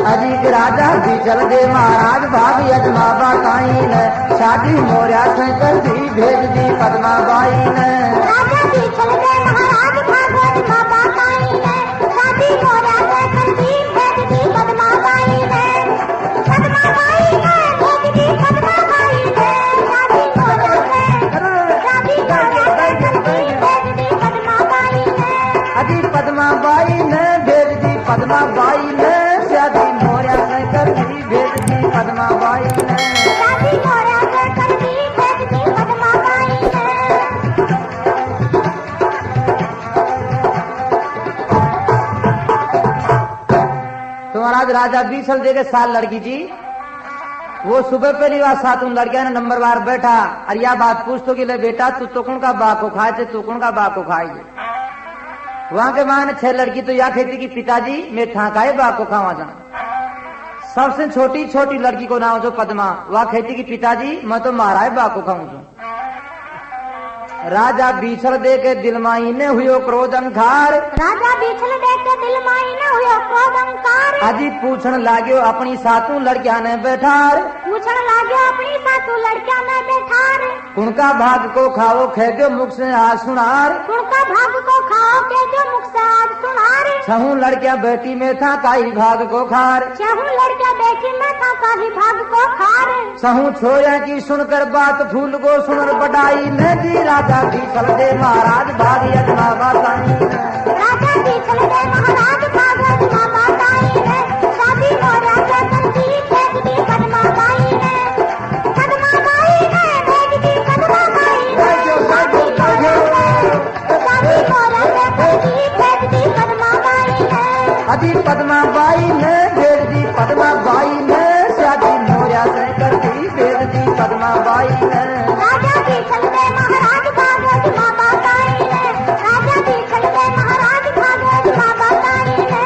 अजी के राजा भी चल दे महाराज भाग यजमा बताई ने शादी मोरिया से कर दी भेज दी पद्मा बाई ने राजा भी चल दे महाराज भाग यजमा बताई ने शादी मोरिया से कर दी भेज दी पद्मा बाई ने पद्मा बाई ने भेज दी पद्मा बाई ने शादी मोरिया से शादी मोरिया से कर दी भेज दी पद्मा बाई ने अजी पद्मा बाई ने भेज दी पद्मा बाई ने शादी मोरिया से कर दी भेज दी पद्मा बाई ने शादी मोरिया से कर दी भेज दी पद्मा बाई ने तो महाराज राजा बीसल दे के साल लड़की जी वो सुबह पहली बार साथ उन लड़किया ने नंबर बार बैठा और यह बात पूछतो कि ले बेटा तू तो कौन का बाप को खाए थे तू कौन का बाप को खाएगी वहां के मां ने 6 लड़की तो यह कहती कि पिताजी मैं ठाकाए बाप को खावा जा सबसे छोटी छोटी लड़की को नाम जो पद्मा वह कहती कि पिताजी मैं तो महाराज बाप को खाऊं छू राजा बीछल दे के दिल माई ने हुयो क्रोध अंकार राजा बीछल देख के दिल माई न हुयो क्रोध अंकार अजी पूछण लाग्यो अपनी सातों लड़किया ने बैठार पूछण लाग्यो अपनी सातों लड़किया ने बैठार उनका भाग को खाओ खेदो मुख से आज सुनार उनका भाग को खाओ के जो मुख से आज सुनार छहू लड़किया बेटी में था काई भाग को खार चाहूं लड़किया बेटी में था काही भाग को खार सहू छोया की सुनकर बात फूल को सुनर बढ़ाई ने जी राजा बीसल दे महाराज भाग यजमा बताई राजा बीछल दे महाराज भाग यजमा बताई ने शादी मोरिया से कर दी भेज दी पद्मा बाई ने पद्मा बाई ने भेज दी पद्मा बाई ने शादी मोरिया से कर दी भेज दी पद्मा बाई ने अजी पद्मा बाई ने भेज दी पद्मा बाई ने शादी मोरिया से कर दी भेज दी पद्मा बाई ने राजा बीछल दे महाराज भाग यजमा बताई ने राजा बीछल दे महाराज भाग यजमा बताई ने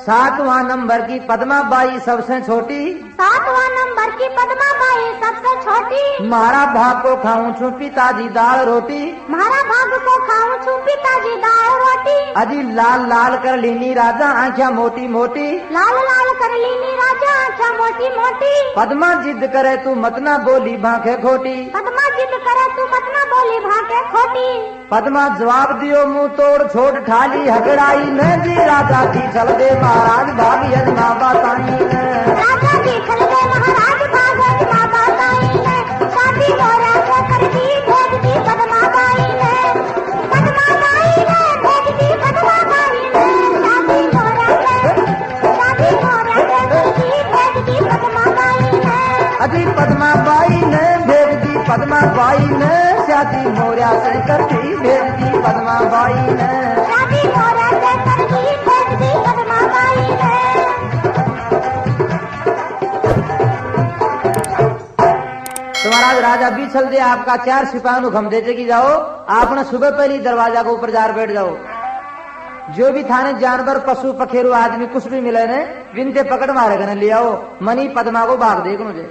सातवां नंबर की पद्मा बाई सबसे छोटी 7वां नंबर की पद्मा बाई सबसे छोटी मारा भाग को खाऊं छू पिताजी दाल रोटी मारा भाग को खाऊं छू पिताजी दाल रोटी अजी लाल लाल कर लीनी राजा आंखिया मोटी मोटी लाल लाल कर लीनी राजा आँखें मोटी मोटी पद्मा जिद करे तू मत ना बोली भांखे खोटी पद्मा जिद करे तू मत ना बोली भागे खोटी पद्मा जवाब दियो मुंह तोड़ छोड़ ठाली हगड़ाई ने जी राजा की चल दे महाराज भाग यजमा बताई ने राजा जी चल दे महाराज भाग यजमा बताई ने शादी मोरिया से कर दी भेज दी पद्मा बाई ने पद्मा बाई ने भेज दी पद्मा बाई ने शादी मोरिया से कर दी भेज दी पद्मा बाई ने अजी पद्मा बाई ने भेज दी पद्मा बाई ने शादी मोरिया से कर दी भेज दी पद्मा बाई ने शादी मोरिया से कर दी भेज दी पद्मा बाई ने तो महाराज राजा बीछल दे आपका 4 सिपाही हुक्म देते कि जाओ आपने सुबह पहले दरवाजा को ऊपर जार बैठ जाओ जो भी थाने जानवर पशु पखेरु आदमी कुछ भी मिले ने विनते पकड़ मारे गने ले आओ मनी पद्मा को भाग देख मुझे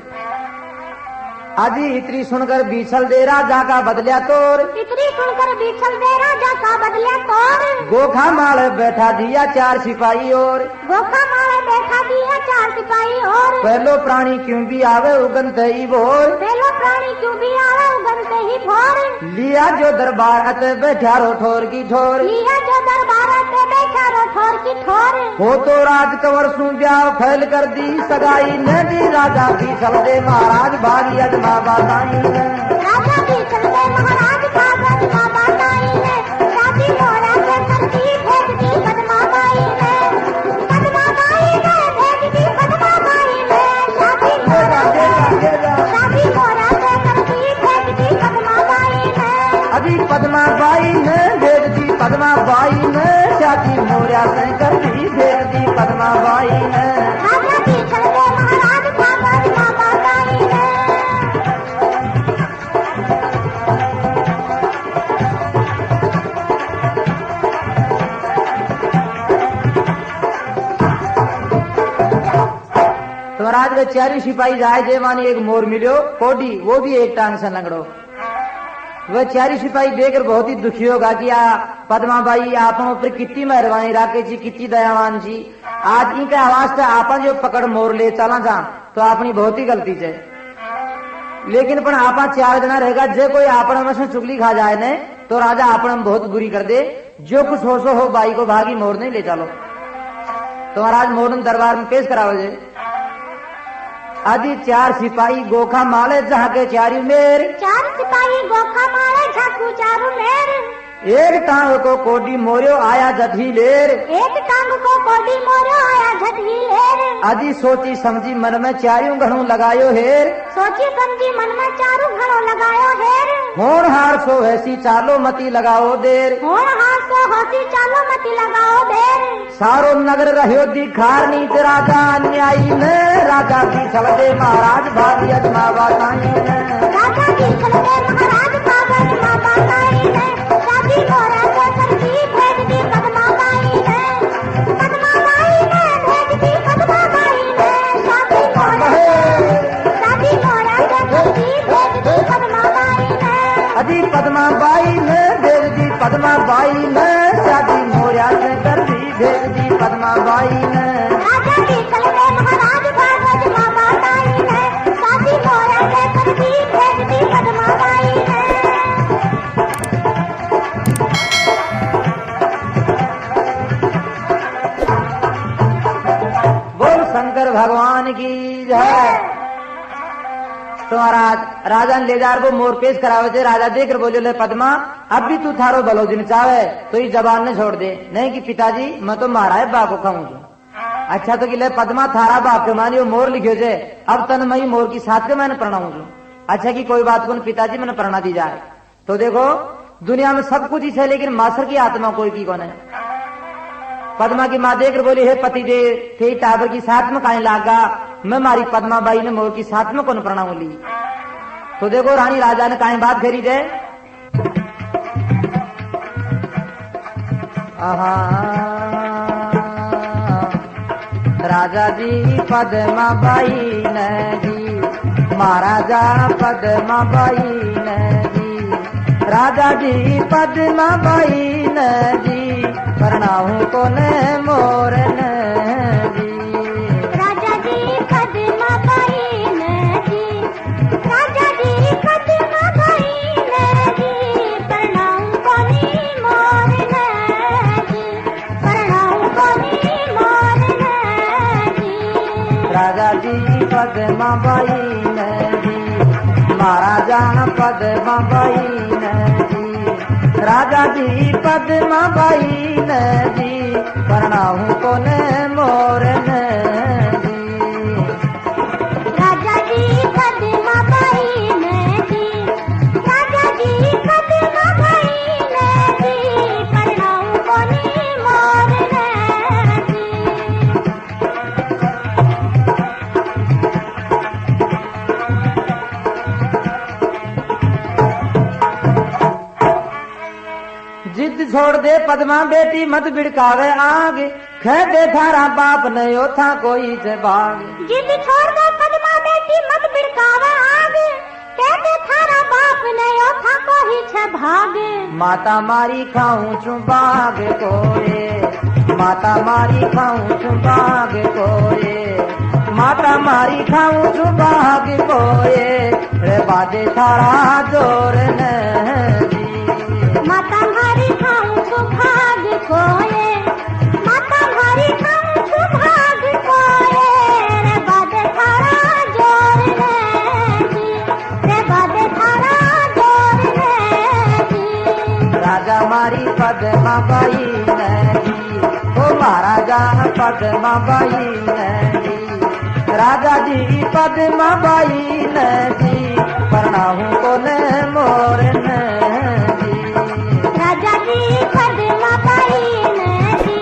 अजी इतनी सुनकर बीछल दे राजा का बदलिया तोर इतनी सुनकर बीछल दे राजा का बदलिया तोर गोखा माल बैठा दिया 4 सिपाही और गोखा मारे बैठा दिया 4 सिपाही और पहलो प्राणी क्यों भी आवे उगन ही भोर पहलो प्राणी क्यों भी आवे उगन से ही भोर लिया जो दरबार अते बैठा रो ठोर की ठोर लिया जो दरबार से बैठा रो ठोर की ठोर हो तो राज कंवर सू ब्याह फैल कर दी सगाई ने दी राजा बीछल दे महाराज भाग यजमा बताई ने राजा बीछल दे महाराज भाग यजमा बताई ने शादी मोरिया से कर दी भेज दी पद्मा बाई ने पद्मा बाई ने भेज दी पद्मा बाई ने शादी मोरिया से कर दी भेज दी पद्मा बाई ने अभी पद्मा बाई ने भेज दी पद्मा बाई ने शादी मोरिया से कर दी भेज दी पद्मा बाई ने राजा बीछल दे महाराज भाग यजमा बताई ने महाराज वे चारी सिपाही जाए जे मानी एक मोर मिलो कोडी, वो भी एक टांग से लंगड़ो। वह चारी सिपाही देखकर बहुत ही दुखी होगा कि पद्माबाई आपन ऊपर कितनी मेहरबानी राके जी, कितनी दयावान जी। आज इनके आवाज से आपन जो पकड़ मोर ले चला जा तो अपनी बहुत ही गलती है। लेकिन पण आपा 4 जना रहेगा, जे कोई आपन में से चुगली खा जाए ने तो राजा आपन में बहुत बुरी कर दे। जो कुछ हो सो हो, बाई को भागी मोर नहीं ले चलो। तो महाराज मोर दरबार में पेश कराओ जे। आदि 4 सिपाही गोखा माले झाके चारू मेर, 4 सिपाही गोखा मारे झाकू चारू मेर। एक टांग को कोडी मोरियो आया झठी लेर, एक टांग को कोडी मोरियो आया झठी लेर। आदि सोची समझी मन में चारू घणो लगायो हेर, सोची समझी मन में चारू घणो लगायो हेर। होनहार सो ऐसी चालो मती लगाओ देर, होनहार सो होसी चालो मती लगाओ देर। सारो नगर रहो दिखार नीच राजा अन्यायी में, राजा की चलते महाराज भागी अजमा बताई में, राजा की चलते महाराज भागी अजमा बताई में। शादी मोरा को करती भेज दी पद्माबाई ने, पद्माबाई ने भेज दी पद्माबाई ने। शादी मोरा को करती भेज दी पद्माबाई ने, अजी पद्माबाई ने भेज दी पद्माबाई ने, शादी मोरा से कर दी भेज दी पद्माबाई ने। राजा की चलते महाराज भागी अजमा बताई ने, शादी मोरा को करती भेज दी पद्माबाई ने। शंकर भगवान की जय। तो महाराज राजा ने ले जार को मोर पेश करावे थे। राजा देख कर बोले, ले पद्मा अब भी तू थारो भलो दिन चाहे तो इस जबान ने छोड़ दे, नहीं कि पिताजी मैं तो महाराज बाप को खाऊं। अच्छा तो कि ले पद्मा थारा बाप के मानी वो मोर लिखियो जे, अब तन मई मोर की साथ के मैंने प्रणाऊं। अच्छा की कोई बात को पिताजी मैंने प्रणा दी जाए। तो देखो दुनिया में सब कुछ ही है, लेकिन मासर की आत्मा कोई की कौन है। पद्मा की माँ देकर बोली, हे पति दे थे टाबर की साथ में काहे लागा, मैं मारी पद्माबाई ने मोर की साथ में कौन प्रणाम ली। तो देखो रानी राजा ने काहे बात करी दे। राजा जी पद्माबाई ने जी, महाराजा पद्माबाई ने जी, राजा जी पद्माबाई ने जी, प्रणाम को ने मोर ने जी। राजा जी पद्माबाई ने जी, राजा जी पद्माबाई ने जी, प्रणाम को नी मोर ने जी, प्रणाम को नी मोर ने जी। राजा जी पद्माबाई ने जी, महाराजा पद्माबाई ने जी, राजा जी पद्माबाई ने जी, प्रणाम को ने मोर ने जी। राजा जी पद्माबाई ने जी, राजा जी पद्माबाई ने जी, प्रणाम को नी मोर ने जी। जिद छोड़ दे पद्मा बेटी मत बिड़कावे आगे, कह दे थारा बाप नहीं हो था कोई से भाग। जिद छोड़ दे पद्मा बेटी मत बिड़कावा आगे, कह दे थारा बाप नहीं हो था कोई छे भागे। माता मारी खाऊं चू बाग कोरे, माता मारी खाऊं चू बाग कोरे, माता मारी खाऊं चू बाग कोरे, रे बाजे थारा जोर ने जी। माता मारी खाऊं छू भाग कोए, माता मारी खाऊं छू भाग कोए, रे बाजे थारा जोर ने जी, रे बाजे थारा जोर ने जी। राजा मारी पद्माबाई ने जी, ओ महाराजा पद्माबाई ने जी, राजा जी पद्माबाई ने जी, प्रणाम को ने मोर ने जी। राजा जी पद्माबाई ने जी,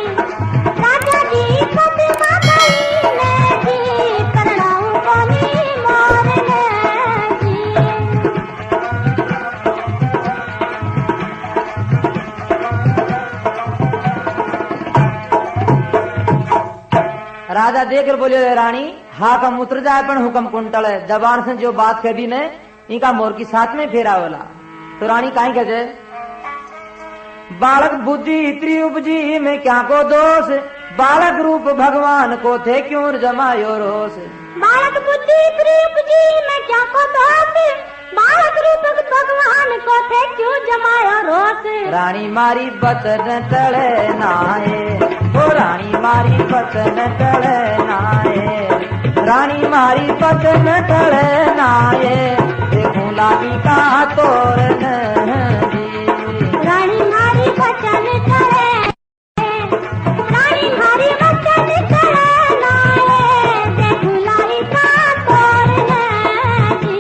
राजा जी पद्माबाई ने जी, प्रणाम को नी मोर ने जी। राजा देकर बोले, रानी हा कम उतर जाए पण हुक्म कुंटल है, जबान से जो बात कह दी ने इनका मोर की साथ में फेरा वाला। तो रानी काहे कहे बालक बुद्धि इतनी उपजी में क्या को दोष, बालक रूप भगवान को थे क्यों जमायो रोष। बालक बुद्धि इतनी उपजी में क्या को दोष, बालक रूप भगवान को थे क्यों जमायो रोष। रानी मारी बचन टले नाए, ओ रानी मारी बचन टले नाए, रानी मारी बचन टले नाए, देखूं लागी का तोरण जी। रानी मारी बचन टले, रानी मारी बचन टले नाए, देखूं लागी का तोरण जी।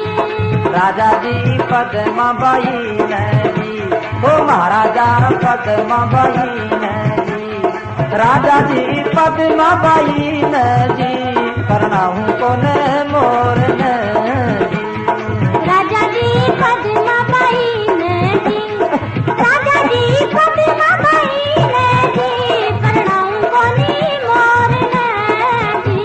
राजा जी पद्मा बाई ने जी, ओ महाराजा पद्मा बाई ने जी, राजा जी पद्मा बाई ने जी, करना हूँ कौन मोर ने जी। राजा जी पद्मा बाई ने जी, राजा जी पद्मा बाई ने जी, करना हूँ कोनी मोर ने जी।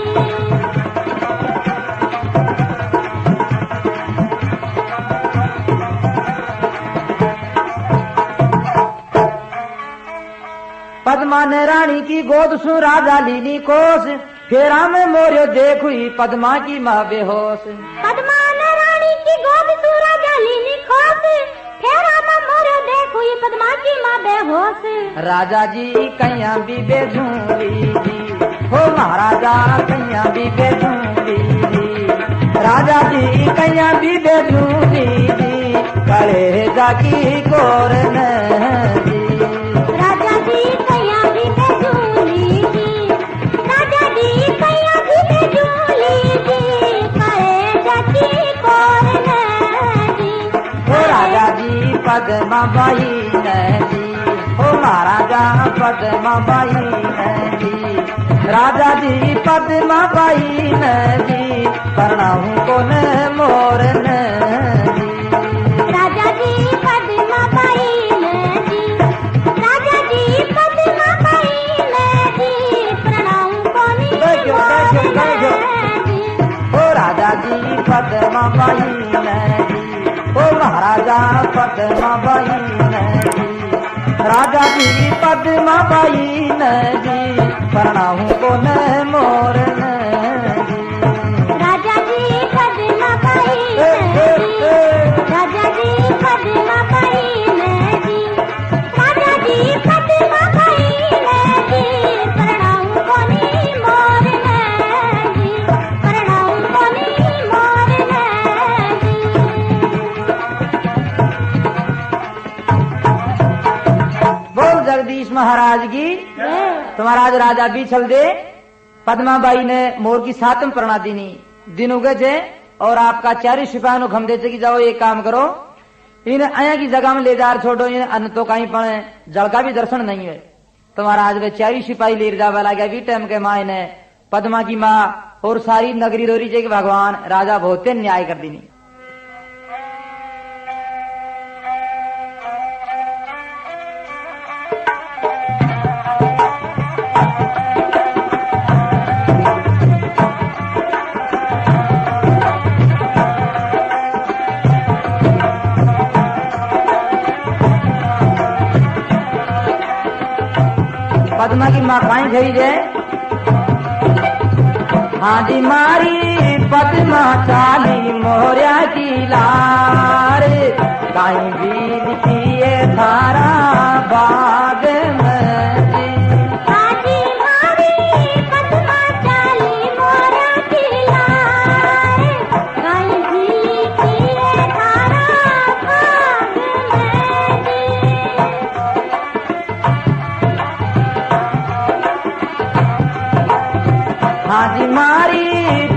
पद्मा ने रानी की गोद सु राजा लीनी कोस, फेरा में मोरियो देख हुई पद्मा की माँ बेहोश। पद्मा ने रानी की गोद सु राजा लीनी खोस, फेरा में मोरियो देख हुई पद्मा की माँ बेहोश। राजा जी कैया भी बेझूली जी, हो महाराजा कैया भी बेझूली जी, राजा जी कैया भी बेझूली जी, कड़े जाकी कोर जी। राजा जी कैया भी बेझूली जी, राजा जी कैया भी बेझूली जी, कड़े जाकी कोर जी। ओ राजा जी पद्मा बाई ने जी, ओ महाराजा पद्मा बाई ने जी, राजा जी पद्मा बाई ने जी, करनाहू कौन मोर ने जी। राजा जी पद्मा बाई ने जी, राजा जी पद्मा बाई ने जी, प्रणाम कोनी मोर ने जी। ओ राजा जी पद्मा बाई ने जी, ओ महाराजा पद्मा बाई ने जी, राजा जी पद्मा बाई ने जी, करनाहू कौन मोर ने जी। राजा जी पद्मा बाई ने जी, राजा जी पद्मा बाई ने जी, राजा जी पद्मा बाई ने जी, प्रणाम कोनी मोर ने जी, प्रणाम कोनी मोर ने बोल जगदीश महाराज की। जी। तो महाराज राजा भी चल दे, पद्माबाई ने मोर की सातम प्रणा दीनी दिन उगे थे, और आपका चारी सिपाही खम देते कि जाओ एक काम करो, इन अया की जगह में ले जा छोड़ो, इन अन्न तो कहीं पड़े, जल का भी दर्शन नहीं है। तो महाराज वे चारी सिपाही ले जावा लगा भी टाइम के माँ ने पद्मा की माँ और सारी नगरी दोरी जे भगवान राजा बहुत न्याय कर दीनी। पद्मा की माँ काई गई जे, हाँ जी मारी पद्मा चाली मोरिया की लार, काई भी लिखिए थारा बाग में जी। हाजी मारी पद्मा चाली मोरा की लार, काई भी किए थारा भाग में जी। हाँ जी मारी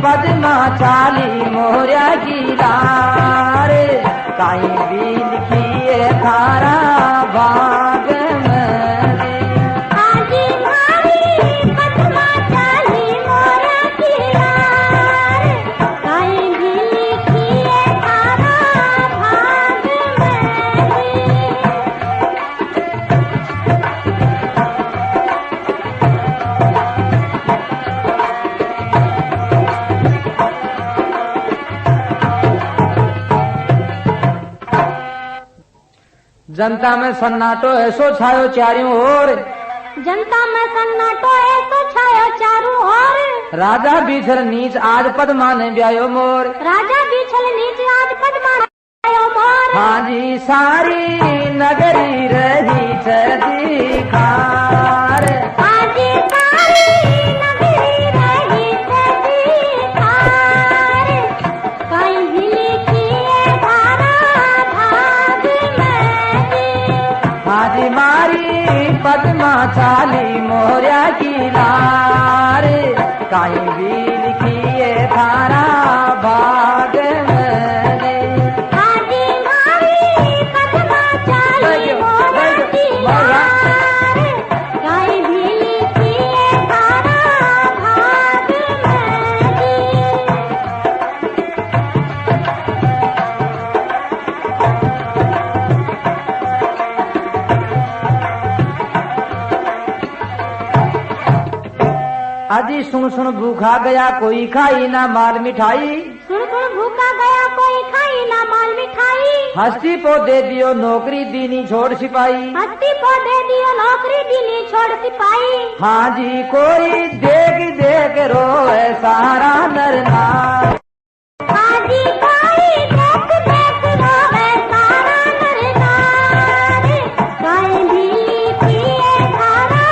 पद्मा चाली मोरिया की लार, काई भी लिखिए थारा बाग में जी। हाजी मारी पद्मा चाली मोरा की लार, काई भी किए थारा भाग में जी। जनता में सन्नाटो ऐसो छायो चारों ओर, जनता में सन्नाटो ऐसो छायो चारों ओर। राजा बिछल नीच आज पद्मा ने ब्यायो मोर, राजा बिछल नीच आज पद्मा ने ब्यायो मोर। हाँ जी सारी नगरी रही छदी खार, हाँ जी सारी नगरी रही छदी खार। कहीं हिली किए धारा भाग में जी, हाँ जी मारी पद्मा चाली मोरिया की लार, कहीं भी लिखिए थारा भाग में जी। हाँ जी मारी पद्मा चाली मोरिया की लार, कहीं भी लिखिए धारा भाग में जी। अजी सुन सुन भूखा गया कोई खाई ना माल मिठाई, सुन सुन भूखा गया कोई खाई ना माल मिठाई। हस्ती को दे दियो नौकरी दीनी छोड़ सिपाही, हस्ती को दे दियो नौकरी दीनी छोड़ सिपाही। हाँ जी कोई देख देख रोए सारा नर नार, हाँ जी कोई देख देख रोवे सारा नर नार, कहीं भी लिखिए धारा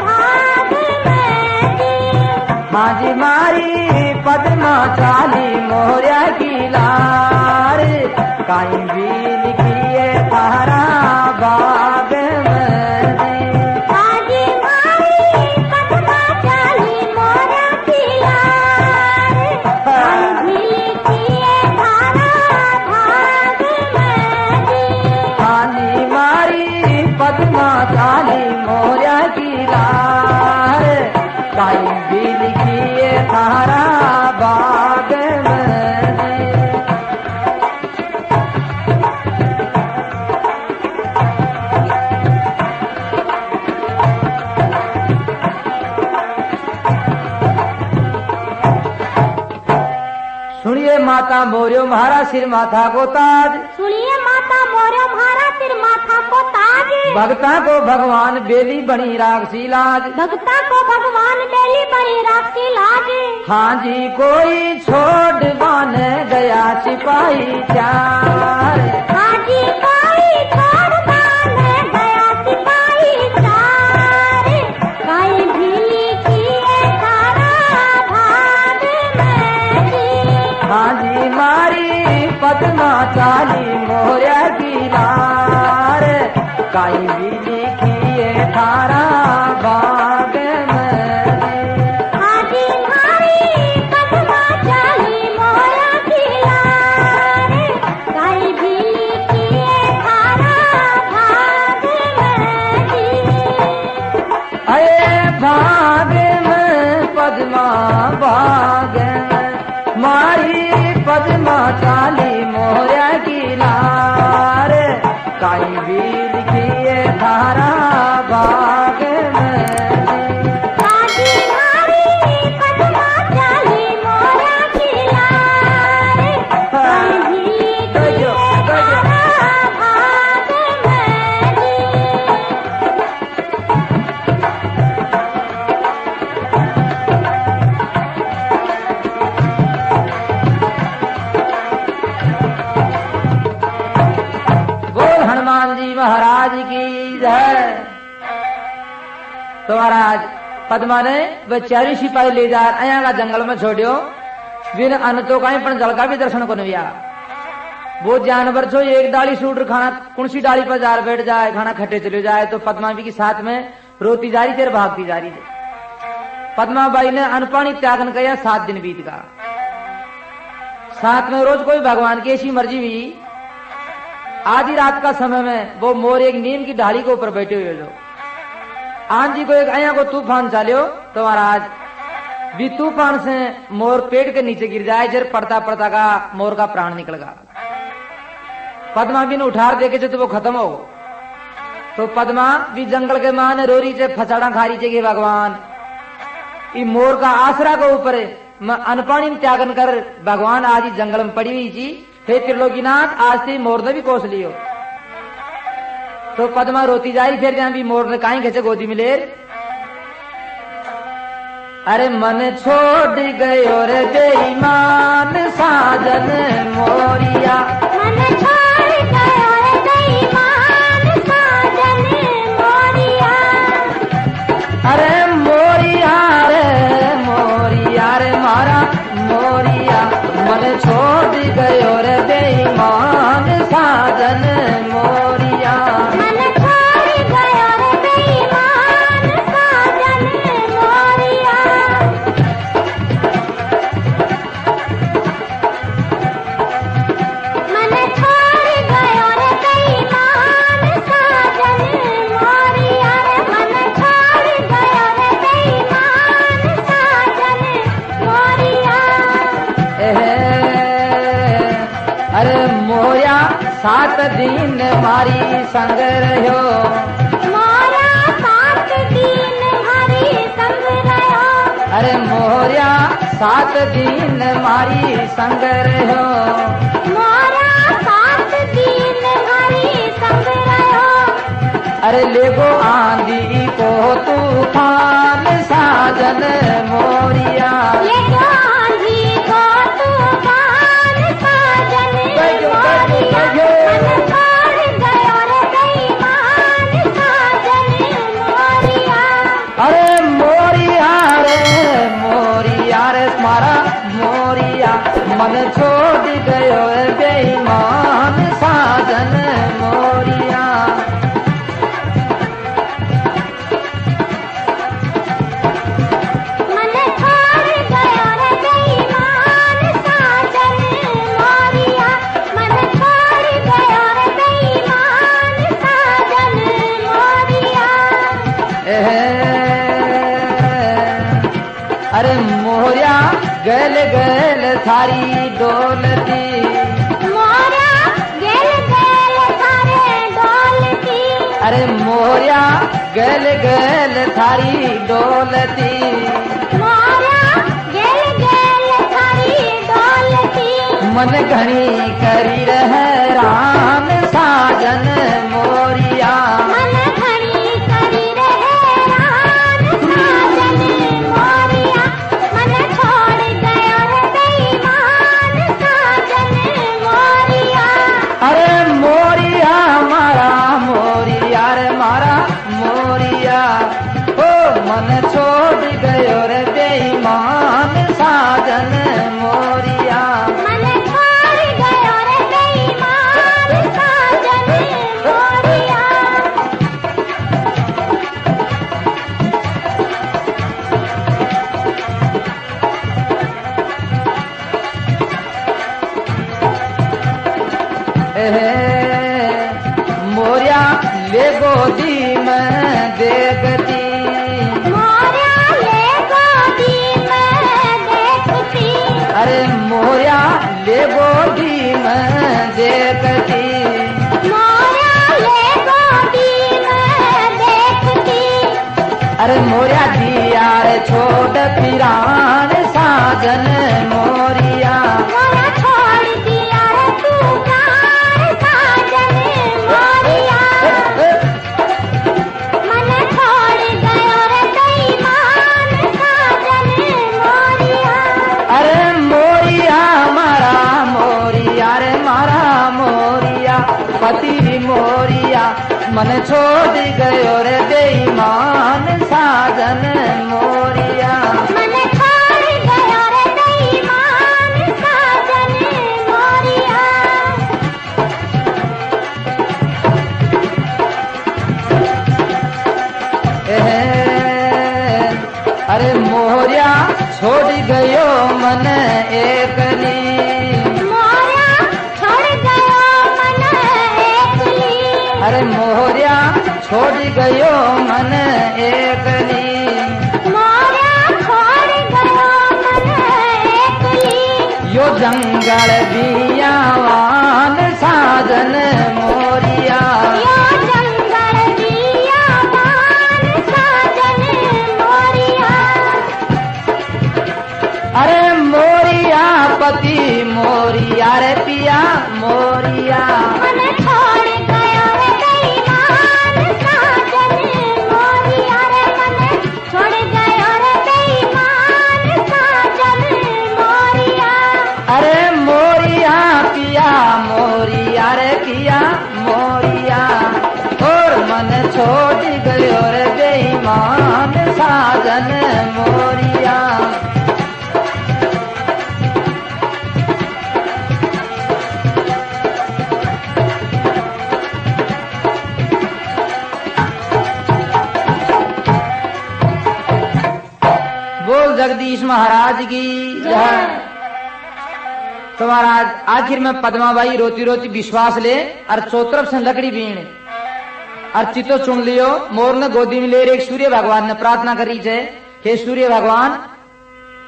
भाग में जी। हाँ जी मारी पद्मा चाली मोरिया की लार, कहीं भी लिखिए तारा बाग में जी। हाँ जी मारी पद्मा चाली मोरिया की लार, कहीं भी लिखिए धारा भाग में जी। हानी मारी पद्मा चाली मोरिया की लार, कहीं भी लिखिए तारा बाग में जी। सुनिए माता मोरियो महारा सिर माथा को ताज, सुनिए माता मोरो म्हारा सिर माथा को ताज। भक्ता को भगवान बेली बनी राक्षसी लाज, भक्ता को भगवान बेली बनी राक्षसी लाज। हाँ जी कोई छोड़ बाने गया सिपाही चार, हाँ जी कोई छोड़ बाने गया सिपाही चार, कहीं भी लिखिए तारा भाग में जी। हाँ जी मारी पद्मा चाली मोरिया की लार, कहीं भी लिखिए थारा बाग में जी। हाँ जी मारी पद्मा चाली मोरिया की लार, कहीं भी लिखिए धारा भाग में जी। अये भाग में पद्मा भाग में मारी पद्मा चाली मोरिया की लार, कहीं भी लिखिए थारा बाग में जी। हाँ जी मारी पद्मा चाली मोरिया की लार, कहीं भी लिखिए धारा भाग में जी। बोल हनुमान जी महाराज की जय। तो महाराज पद्मा ने वह चारी सिपाही ले जा अया का जंगल में छोड़ियो, बिन अन्न तो कहीं पण जल का भी दर्शन को नविया। वो जानवर जो एक डाली सूट खाना कुणसी डाली पर जार बैठ जाए, खाना खट्टे चले जाए, तो पद्मा भी के साथ में रोती जा रही थी और भागती जा रही थी। पद्मा बाई ने अन्न पानी त्यागन किया, 7 दिन बीत गया। साथ में रोज कोई भगवान की ऐसी मर्जी हुई, आधी रात का समय में वो मोर एक नीम की ढाली के ऊपर बैठे हुए जो आंधी को एक अया को तूफान चालियो, तो महाराज भी तूफान से मोर पेड़ के नीचे गिर जाए, जर पड़ता पड़ता का मोर का प्राण निकल गया। पद्मा भी ने उठार देखे तो वो खत्म हो। तो पद्मा भी जंगल के मान रोरी से फसाड़ा खारी चे भगवान ई मोर का आसरा के ऊपर अनपाणी त्यागन कर भगवान आज ही जंगल में पड़ी हुई थी। हे त्रिलोकीनाथ आज से मोर ने भी कोस लियो। तो पद्मा रोती जाई फिर जहां भी मोड़ ने काई कैसे गोदी में ले। अरे मन छोड़ गयो रे बेईमान साजन मोरिया, मन छोड़ गयो रे बेईमान साजन मोरिया। अरे मोरिया रे मारा मोरिया, मन छोड़ गयो रे बेईमान साजन मोरिया। मन छोड़ गयो रे बेईमान साजन मोरिया। मन छोड़ गयो रे बेईमान साजन मोरिया रे, मन छोड़ गयो रे बेईमान साजन मोरिया। अरे मोरिया 7 दिन मारी संग रहो, मोरा 7 दिन हरी संग रहो। अरे मोरिया 7 दिन मारी संग रहो। मोरा 7 दिन हरी संग रहो। अरे लेगो आंधी को तूफान साजन मोरिया, ये जो आंधी को तूफान साजन मोरिया। मन छोड़ गयो रे बेईमान साजन मोरिया। अरे मोरिया रे मारा मोरिया, मन छोड़ गयो बेईमान साजन मोरिया। मन छोड़ गयो रे बेईमान साजन मोरिया। मन छोड़ गयो रे बेईमान साजन मोरिया। अरे मोरिया गल गल थारी डोलती, मोरा गेल गेल थारे डोलती। अरे मोरिया गल गल थारी डोलती। मोरा गेल गेल थारी डोलती। मन घनी करी रह राम साजन मोरिया, मन घड़ी करी रहे रान साजन मोरिया। मन छोड़ गयो रे बेईमान साजन मोरिया। अरे मोरिया मारा मोरिया रे मारा मोरिया, ओ मन छोड़ गयो रे बेईमान साजन मोरिया। मन छोड़ गयो रे बेईमान साजन मोरिया। मोरिया ले गोदी में देखती, मोरिया ले गोदी में देखती। अरे मोरिया ले गोदी में देखती। मोरिया ले गोदी में देखती। अरे मोरिया दिया रे छोड़ पिरान साजन मोरिया, मोरा छोड़ दिया रे तू प्राण साजन मोरिया। मन छोड़ गयो रे बेईमान साजन मोरिया। अरे मोरिया मारा मोरिया रे मारा मोरिया, पति मोरिया मन छोड़ गयो रे बेईमान साजन मोरिया। मन छोड़ गयो रे बेईमान साजन मोरिया। अरे मोरिया छोड़ गयो मन एकली, मोरा छोड़ गयो मन एकली। अरे मोरिया छोड़ गयो मन एकली। मोरा छोड़ गयो मन एकली। यो जंगल बियावान साजन मोरिया, यो जंगल बियावान साजन मोरिया। अरे मोरिया पति मोरिया रे पिया मोरिया। मन छोड़ गयो रे बेईमान महाराज की जय। तो महाराज आखिर में पद्माबाई रोती रोती विश्वास ले और चौतरफ से लकड़ी बीण और चितो चुन लियो। मोर ने गोदी में ले एक सूर्य भगवान ने प्रार्थना करी है, हे सूर्य भगवान,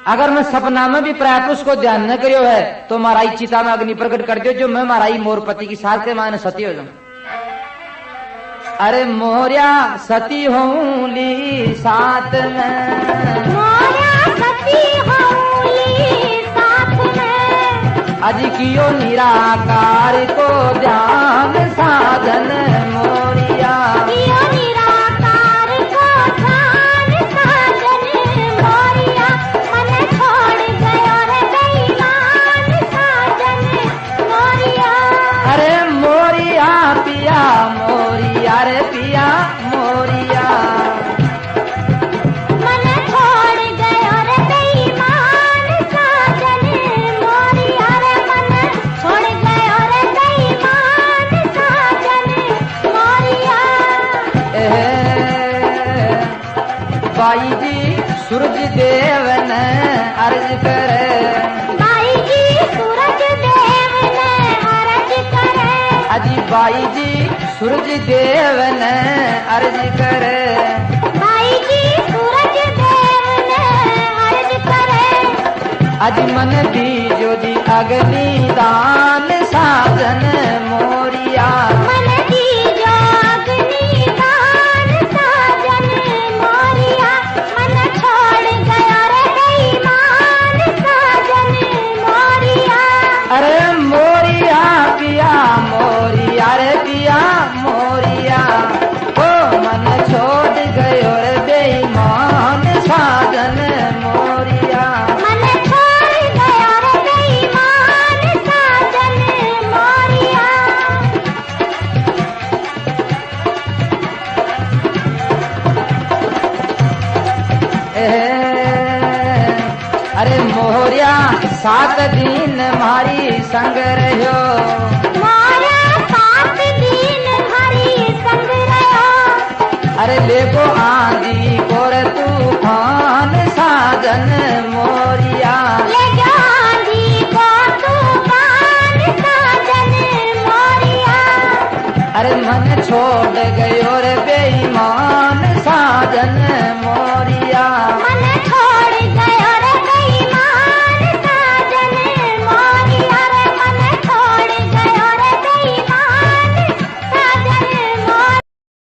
अगर मैं सपना में भी प्रायपुरुष को ध्यान न करियो है तो माराई चिता में अग्नि प्रकट कर दियो, जो मैं माराई मोरपति की साथ के माने सती हो जाऊं। अरे मोरिया सती होली साथ में, मोरिया सती होली साथ में, अज कियो निराकार को ध्यान साधन मोरिया, कियो निराकार को ध्यान साधन मोरिया, मन छोड़ गयो रे बेईमान साजन मोरिया। अरे मोरिया पिया मोरिया रे पिया मोरिया, मन छोड़ गयो रे बेईमान साजन मोरिया रे, मन छोड़ गयो रे बेईमान साजन मोरिया। बाई जी सूरज देव ने अर्ज करे, बाई जी सूरज देव ने अर्ज करे, अजी बाई जी सूरज देव ने अर्ज करे, बाई जी सूरज देव ने अर्ज करे, अज मन दीजो जी अग्नि दान साधन मोरिया, मन दीजो अग्नि दान साजन मोरिया, मन छोड़ गया रे बेईमान साजन मोरिया। अरे मोरिया पिया मोरिया रे पिया मोरिया, ओ मन छोड़ गयो रे बेईमान साधन मोरिया। मन छोड़ गया रे बेईमान साजन मोरिया। अरे मोरिया 7 दिन मारी संग रहो, मोरिया 7 दिन हरी संग रहो, अरे लेको आंधी कोर तूफान साजन मोरिया, ले